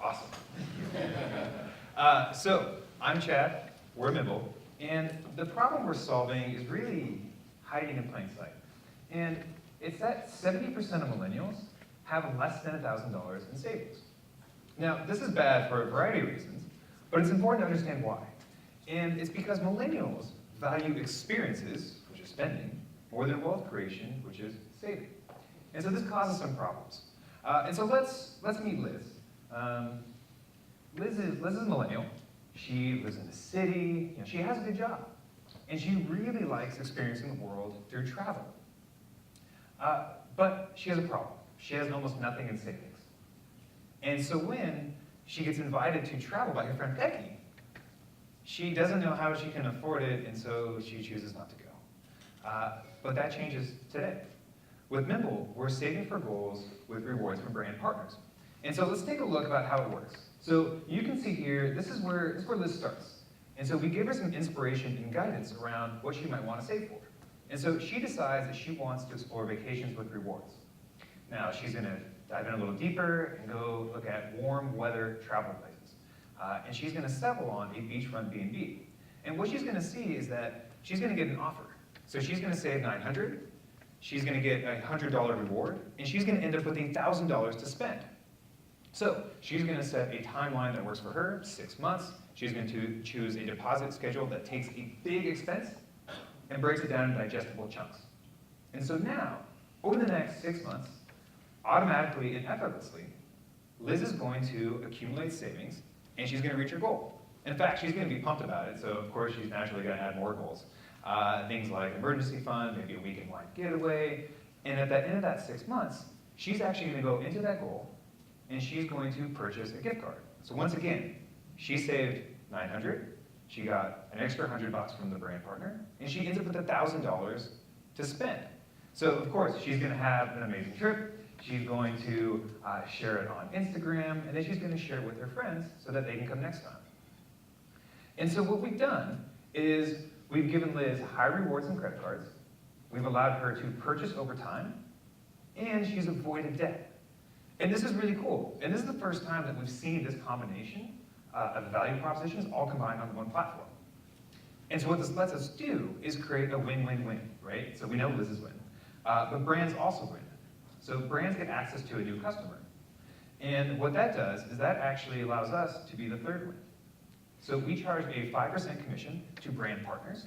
Awesome. So, I'm Chad, we're Mimble, and the problem we're solving is really hiding in plain sight. And it's that 70% of millennials have less than $1,000 in savings. Now, this is bad for a variety of reasons, but it's important to understand why. And it's because millennials value experiences, which is spending, more than wealth creation, which is saving. And so this causes some problems. And so let's meet Liz. Liz is a millennial. She lives in the city. She has a good job. And she really likes experiencing the world through travel. But she has a problem. She has almost nothing in savings. And so when she gets invited to travel by her friend Becky, she doesn't know how she can afford it, and so she chooses not to go. But that changes today. With Mimble, we're saving for goals with rewards from brand partners. And so let's take a look about how it works. So you can see here, this is where Liz starts. And so we give her some inspiration and guidance around what she might want to save for. And so she decides that she wants to explore vacations with rewards. Now she's going to dive in a little deeper and go look at warm weather travel places. And she's going to settle on a beachfront B&B. And what she's going to see is that she's going to get an offer. So she's going to save $900, she's going to get a $100 reward, and she's going to end up with $1,000 to spend. So she's going to set a timeline that works for her, 6 months. She's going to choose a deposit schedule that takes a big expense and breaks it down in digestible chunks. And so now, over the next 6 months, automatically and effortlessly, Liz is going to accumulate savings, and she's going to reach her goal. In fact, she's going to be pumped about it, so of course she's naturally going to add more goals. Things like emergency fund, maybe a weekend wine getaway, and at the end of that 6 months, she's actually going to go into that goal, and she's going to purchase a gift card. So once again, she saved $900, she got an extra $100 from the brand partner, and she ends up with $1,000 to spend. So of course, she's going to have an amazing trip. She's going to share it on Instagram, and then she's going to share it with her friends so that they can come next time. And so what we've done is we've given Liz high rewards and credit cards. We've allowed her to purchase over time, and she's avoided debt. And this is really cool. And this is the first time that we've seen this combination of value propositions all combined on one platform. And so what this lets us do is create a win-win-win, right? So we know Liz's win, but brands also win. So brands get access to a new customer. And what that does is that actually allows us to be the third win. So we charge a 5% commission to brand partners,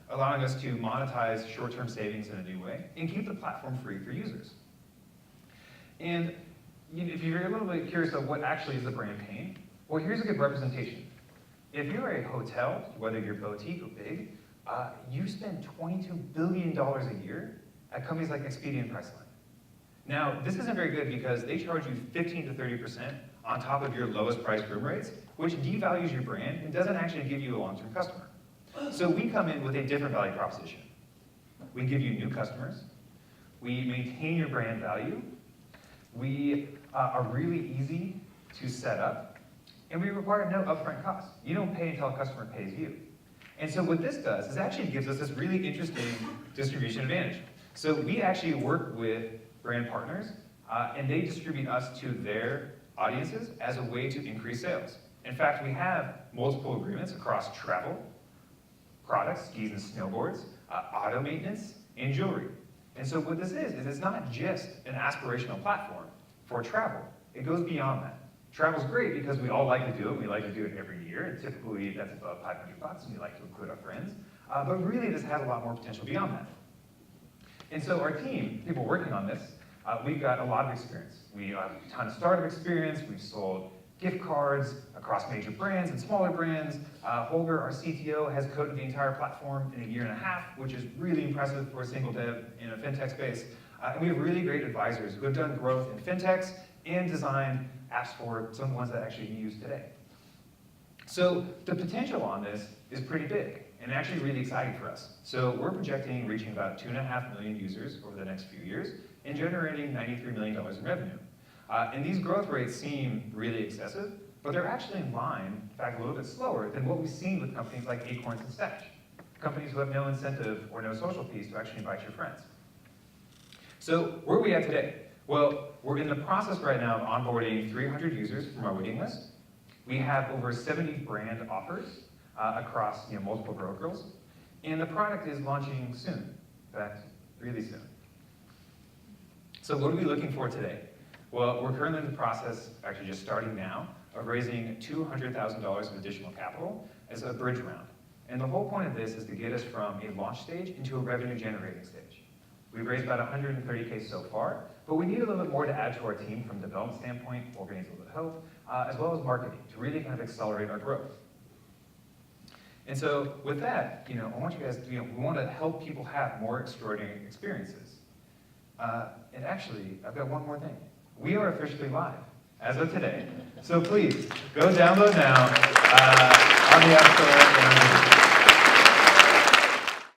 allowing us to monetize short-term savings in a new way and keep the platform free for users. And if you're a little bit curious of what actually is the brand paying, well, here's a good representation. If you're a hotel, whether you're boutique or big, you spend $22 billion a year at companies like Expedia and Priceline. Now, this isn't very good because they charge you 15 to 30% on top of your lowest price room rates, which devalues your brand and doesn't actually give you a long-term customer. So we come in with a different value proposition. We give you new customers, we maintain your brand value, we are really easy to set up, and we require no upfront costs. You don't pay until a customer pays you. And so what this does is actually gives us this really interesting distribution advantage. So we actually work with brand partners, and they distribute us to their audiences as a way to increase sales. In fact, we have multiple agreements across travel, products, skis and snowboards, auto maintenance, and jewelry. And so what this is it's not just an aspirational platform for travel. It goes beyond that. Travel's great because we all like to do it. We like to do it every year, and typically that's above $500, and we like to include our friends. But really, this has a lot more potential beyond that. And so our team, people working on this, we've got a lot of experience. We have a ton of startup experience. We've sold gift cards across major brands and smaller brands. Holger, our CTO, has coded the entire platform in a year and a half, which is really impressive for a single dev in a fintech space. And we have really great advisors who have done growth in fintechs and designed apps for some of the ones that actually you use today. So the potential on this is pretty big and actually really exciting for us. So we're projecting reaching about 2.5 million users over the next few years and generating $93 million in revenue. And these growth rates seem really excessive, but they're actually in line, in fact a little bit slower, than what we've seen with companies like Acorns and Stash, companies who have no incentive or no social piece to actually invite your friends. So where are we at today? Well, we're in the process right now of onboarding 300 users from our waiting list. We have over 70 brand offers across multiple verticals, and the product is launching soon. In fact, really soon. So what are we looking for today? Well, we're currently in the process, actually just starting now, of raising $200,000 of additional capital as a bridge round. And the whole point of this is to get us from a launch stage into a revenue generating stage. We've raised about 130K so far, but we need a little bit more to add to our team from a development standpoint, organizational health, as well as marketing to really kind of accelerate our growth. And so with that, I want you guys to, we want to help people have more extraordinary experiences. And actually, I've got one more thing. We are officially live as of today. So please, go download now on the App Store.